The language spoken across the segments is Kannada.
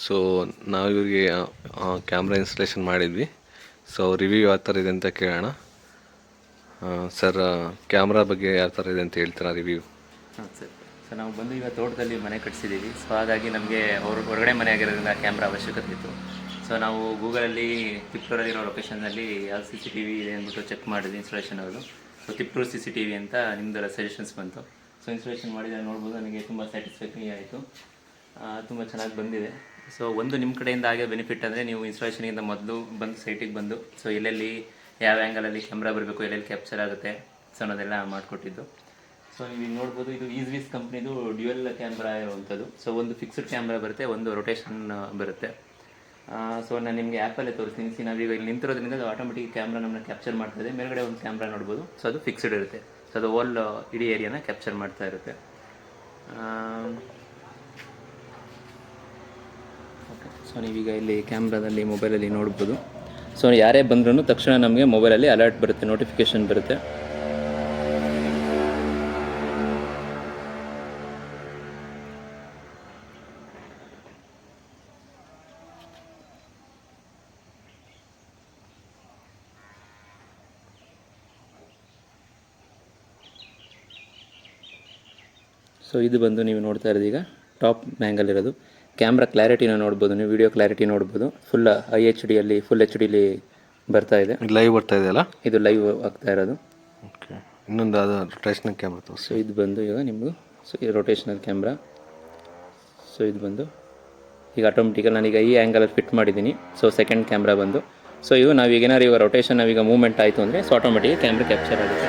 ಸೊ ನಾವು ಇವರಿಗೆ ಕ್ಯಾಮ್ರಾ ಇನ್ಸ್ಟಾಲೇಷನ್ ಮಾಡಿದ್ವಿ. ಸೊ ರಿವ್ಯೂ ಯಾವ ಥರ ಇದೆ ಅಂತ ಕೇಳೋಣ. ಸರ್, ಕ್ಯಾಮ್ರಾ ಬಗ್ಗೆ ಯಾವ ಥರ ಇದೆ ಅಂತ ಹೇಳ್ತೀರಾ ರಿವ್ಯೂ? ಹಾಂ ಸರ್ ನಾವು ಬಂದು ಈಗ ತೋಟದಲ್ಲಿ ಮನೆ ಕಟ್ಸಿದ್ದೀವಿ. ಸೊ ಹಾಗಾಗಿ ನಮಗೆ ಹೊರಗಡೆ ಮನೆ ಆಗಿರೋದ್ರಿಂದ ಕ್ಯಾಮ್ರಾ ಅವಶ್ಯಕತೆ ಇತ್ತು. ಸೊ ನಾವು ಗೂಗಲಲ್ಲಿ ತಿಪ್ಟೂರಲ್ಲಿರೋ ಲೊಕೇಶನ್ನಲ್ಲಿ ಯಾವ CCTV ಇದೆ ಅಂದ್ಬಿಟ್ಟು ಚೆಕ್ ಮಾಡಿದ್ವಿ ಇನ್ಸ್ಟಾಲೇಷನ್ ಅವರು. ಸೊ ತಿಪ್ಟೂರು CCTV ಅಂತ ನಿಮ್ಮದೆಲ್ಲ ಸಜೆಷನ್ಸ್ ಬಂತು. ಸೊ ಇನ್ಸ್ಟಾಲೇಷನ್ ಮಾಡಿದಾಗ ನೋಡ್ಬೋದು, ನನಗೆ ತುಂಬ ಸ್ಯಾಟಿಸ್ಫ್ಯಾಕ್ಟರಿ ಆಯಿತು. ತುಂಬ ಚೆನ್ನಾಗಿ ಬಂದಿದೆ. ಸೊ ಒಂದು ನಿಮ್ಮ ಕಡೆಯಿಂದ ಆಗೋ ಬೆನಿಫಿಟ್ ಅಂದರೆ, ನೀವು ಇನ್ಸ್ಟಾಲೇಷನ್ಗಿಂತ ಮೊದಲು ಬಂದು ಸೈಟಿಗೆ ಬಂದು ಸೊ ಎಲ್ಲೆಲ್ಲಿ ಯಾವ ಆ್ಯಂಗಲಲ್ಲಿ ಕ್ಯಾಮ್ರಾ ಬರಬೇಕು, ಎಲ್ಲೆಲ್ಲಿ ಕ್ಯಾಪ್ಚರ್ ಆಗುತ್ತೆ ಸೊ ಅನ್ನೋದೆಲ್ಲ ಮಾಡಿಕೊಟ್ಟಿದ್ದು. ಸೊ ನೀವು ನೋಡ್ಬೋದು, ಇದು ಈಸ್ವಿಸ್ ಕಂಪ್ನಿದು ಡ್ಯುಯಲ್ ಕ್ಯಾಮ್ರಾ ಇರುವಂಥದ್ದು. ಸೊ ಒಂದು ಫಿಕ್ಸ್ಡ್ ಕ್ಯಾಮ್ರಾ ಬರುತ್ತೆ, ಒಂದು ರೊಟೇಷನ್ ಬರುತ್ತೆ. ಸೊ ನಾನು ನಿಮಗೆ ಆ್ಯಪಲ್ಲೇ ತೋರಿಸ್ತೀನಿ. ನಾವೀಗ ಇಲ್ಲಿ ನಿಂತಿರೋದ್ರಿಂದ ಅದು ಆಟೋಮೆಟಿಕ್ ಕ್ಯಾಮ್ರಾ ನಮ್ಮನ್ನ ಕ್ಯಾಪ್ಚರ್ ಮಾಡ್ತಾಯಿದೆ. ಮೇಲ್ಗಡೆ ಒಂದು ಕ್ಯಾಮ್ರಾ ನೋಡ್ಬೋದು, ಸೊ ಅದು ಫಿಕ್ಸ್ಡ್ ಇರುತ್ತೆ. ಸೊ ಅದು ಓಲ್ ಇಡೀ ಏರಿಯಾನ ಕ್ಯಾಪ್ಚರ್ ಮಾಡ್ತಾ ಇರುತ್ತೆ. ಓಕೆ, ಸೊ ನೀವೀಗ ಇಲ್ಲಿ ಕ್ಯಾಮ್ರಾದಲ್ಲಿ ಮೊಬೈಲಲ್ಲಿ ನೋಡ್ಬೋದು. ಸೊ ಯಾರೇ ಬಂದ್ರೂ ತಕ್ಷಣ ನಮಗೆ ಮೊಬೈಲಲ್ಲಿ ಅಲರ್ಟ್ ಬರುತ್ತೆ, ನೋಟಿಫಿಕೇಷನ್ ಬರುತ್ತೆ. ಸೊ ಇದು ಬಂದು ನೀವು ನೋಡ್ತಾ ಇರೋದು ಈಗ ಟಾಪ್ ಬ್ಯಾಂಗಲ್ಲಿರೋದು ಕ್ಯಾಮ್ರಾ ಕ್ಲಾರಿಟಿನ ನೋಡ್ಬೋದು. ನೀವು ವಿಡಿಯೋ ಕ್ಲಾರಿಟಿ ನೋಡ್ಬೋದು. ಫುಲ್ HD ಫುಲ್ HD ಬರ್ತಾ ಇದೆ. ಲೈವ್ ಬರ್ತಾ ಇದೆಯಲ್ಲ, ಇದು ಲೈವ್ ಆಗ್ತಾ ಇರೋದು. ಓಕೆ, ಇನ್ನೊಂದು ಅದು ರೊಟೇಷನಲ್ ಕ್ಯಾಮ್ರಾ ತೋರಿಸಿ. ಸೊ ಇದು ಬಂದು ಈಗ ನಿಮ್ಮದು ಈ ರೊಟೇಷನಲ್ ಕ್ಯಾಮ್ರಾ. ಸೊ ಇದು ಬಂದು ಈಗ ಆಟೋಮೆಟಿಕಲ್ಲಿ ನಾನೀಗ ಈ ಆ್ಯಂಗಲಲ್ಲಿ ಫಿಟ್ ಮಾಡಿದ್ದೀನಿ. ಸೊ ಸೆಕೆಂಡ್ ಕ್ಯಾಮ್ರಾ ಬಂದು, ಸೊ ಇವು ನಾವೀಗ ಏನಾದ್ರು ಈಗ ರೊಟೇಷನ್ ನಾವೀಗ ಮೂವ್ಮೆಂಟ್ ಆಯಿತು ಅಂದರೆ ಸೊ ಆಟೋಮೆಟಿಕ್ ಕ್ಯಾಮ್ರಾ ಕ್ಯಾಪ್ಚರ್ ಆಗುತ್ತೆ.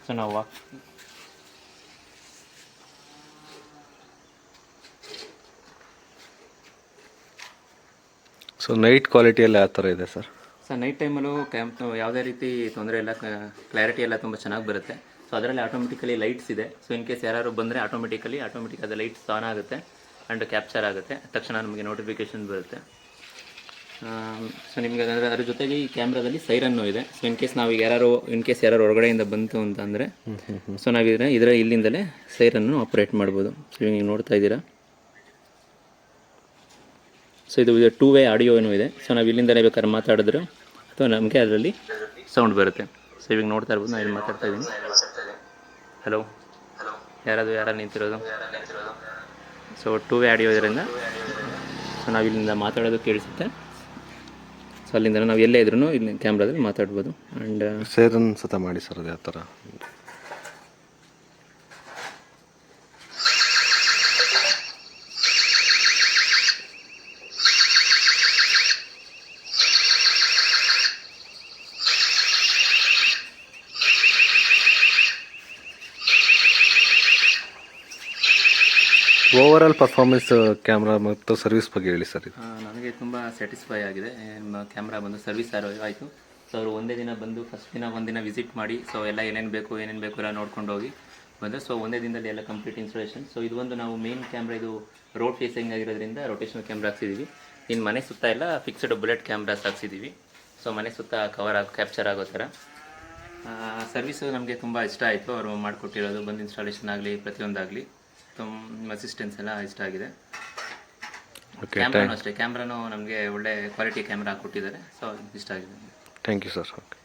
ಸೊ ನಾವು ಸೊ ನೈಟ್ ಕ್ವಾಲಿಟಿಯಲ್ಲಿ ಯಾವ ಥರ ಇದೆ ಸರ್? ನೈಟ್ ಟೈಮಲ್ಲೂ ಯಾವುದೇ ರೀತಿ ತೊಂದರೆ ಇಲ್ಲ, ಕ್ಲಾರಿಟಿ ಎಲ್ಲ ತುಂಬ ಚೆನ್ನಾಗಿ ಬರುತ್ತೆ. ಸೊ ಅದರಲ್ಲಿ ಆಟೋಮೆಟಿಕಲಿ ಲೈಟ್ಸ್ ಇದೆ. ಸೊ ಇನ್ ಕೇಸ್ ಯಾರು ಬಂದರೆ ಆಟೋಮೆಟಿಕ್ ಅದು ಲೈಟ್ಸ್ ಆನ್ ಆಗುತ್ತೆ ಆ್ಯಂಡ್ ಕ್ಯಾಪ್ಚರ್ ಆಗುತ್ತೆ. ತಕ್ಷಣ ನಮಗೆ ನೋಟಿಫಿಕೇಷನ್ ಬರುತ್ತೆ. ಸೊ ನಿಮಗೆ ಅದ್ರ ಜೊತೆಗೆ ಈ ಕ್ಯಾಮ್ರಾದಲ್ಲಿ ಸೈರನ್ನು ಇದೆ. ಸೊ ಇನ್ ಕೇಸ್ ಯಾರು ಹೊರಗಡೆಯಿಂದ ಬಂತು ಅಂತ ಅಂದರೆ ಸೊ ನಾವು ಇಲ್ಲಿಂದಲೇ ಸೈರನ್ನು ಆಪ್ರೇಟ್ ಮಾಡ್ಬೋದು. ಸೊ ನೀವು ನೋಡ್ತಾ ಇದ್ದೀರಾ. ಸೊ ಇದು 2 ವೇ ಆಡಿಯೋನೂ ಇದೆ. ಸೊ ನಾವು ಇಲ್ಲಿಂದಲೇ ಬೇಕಾದ್ರೆ ಮಾತಾಡಿದ್ರೆ ಅಥವಾ ನಮಗೆ ಅದರಲ್ಲಿ ಸೌಂಡ್ ಬರುತ್ತೆ. ಸೊ ಇವಾಗ ನೋಡ್ತಾ ಇರ್ಬೋದು, ನಾನು ಇಲ್ಲಿ ಮಾತಾಡ್ತಾ ಇದ್ದೀನಿ. ಹಲೋ, ಯಾರು ನಿಂತಿರೋದು? ಸೊ 2 ವೇ ಆಡಿಯೋ ಇದರಿಂದ ಸೊ ನಾವು ಇಲ್ಲಿಂದ ಮಾತಾಡೋದು ಕೇಳಿಸುತ್ತೆ. ಸೊ ಅಲ್ಲಿಂದ ನಾವು ಎಲ್ಲೇ ಇದ್ರೂ ಇಲ್ಲಿ ಕ್ಯಾಮ್ರಾದಲ್ಲಿ ಮಾತಾಡ್ಬೋದು. ಆ್ಯಂಡ್ ಸೈರನ್ ಸತ ಮಾಡಿ ಸರ್, ಅದು ಯಾವ ಥರ? ಓವರಾಲ್ ಪರ್ಫಾರ್ಮೆನ್ಸ್ ಕ್ಯಾಮ್ರಾ ಮತ್ತು ಸರ್ವಿಸ್ ಬಗ್ಗೆ ಹೇಳಿ ಸರ್. ನನಗೆ ತುಂಬ ಸ್ಯಾಟಿಸ್ಫೈ ಆಗಿದೆ. ನಿಮ್ಮ ಕ್ಯಾಮ್ರಾ ಬಂದು ಸರ್ವಿಸ್ ಆಯಿತು. ಸೊ ಅವರು ಒಂದೇ ದಿನ ಬಂದು ಫಸ್ಟ್ ದಿನ ಒಂದಿನ ವಿಸಿಟ್ ಮಾಡಿ ಸೊ ಎಲ್ಲ ಏನೇನು ಬೇಕು ಎಲ್ಲ ನೋಡ್ಕೊಂಡು ಹೋಗಿ ಬಂದು ಸೊ ಒಂದೇ ದಿನದಲ್ಲಿ ಎಲ್ಲ ಕಂಪ್ಲೀಟ್ ಇನ್ಸ್ಟಾಲೇಷನ್. ಸೊ ಇದು ಒಂದು ನಾವು ಮೇನ್ ಕ್ಯಾಮ್ರಾ, ಇದು ರೋಡ್ ಫೇಸಿಂಗ್ ಆಗಿರೋದ್ರಿಂದ ರೊಟೇಷನಲ್ ಕ್ಯಾಮ್ರಾ ಹಾಕ್ಸಿದ್ದೀವಿ. ಇನ್ನು ಮನೆ ಸುತ್ತ ಎಲ್ಲ ಫಿಕ್ಸ್ಡ್ ಬುಲೆಟ್ ಕ್ಯಾಮ್ರಾಸ್ ಹಾಕ್ಸಿದ್ದೀವಿ. ಸೊ ಮನೆ ಸುತ್ತ ಕ್ಯಾಪ್ಚರ್ ಆಗೋ ಥರ ಸರ್ವಿಸು ನಮಗೆ ತುಂಬ ಇಷ್ಟ ಆಯಿತು. ಅವರು ಮಾಡಿಕೊಟ್ಟಿರೋದು ಬಂದು ಇನ್ಸ್ಟಾಲೇಷನ್ ಆಗಲಿ ಪ್ರತಿಯೊಂದಾಗಲಿ ನಿಮ್ಮ ಅಸಿಸ್ಟೆನ್ಸ್ ಎಲ್ಲ ಇಷ್ಟ ಆಗಿದೆ. ಕ್ಯಾಮ್ರಾನು ಅಷ್ಟೇ, ಕ್ಯಾಮ್ರಾನು ನಮಗೆ ಒಳ್ಳೆ ಕ್ವಾಲಿಟಿ ಕ್ಯಾಮ್ರಾ ಕೊಟ್ಟಿದ್ದಾರೆ. ಸೊ ಇಷ್ಟ ಆಗಿದೆ. Thank you sir. ಓಕೆ.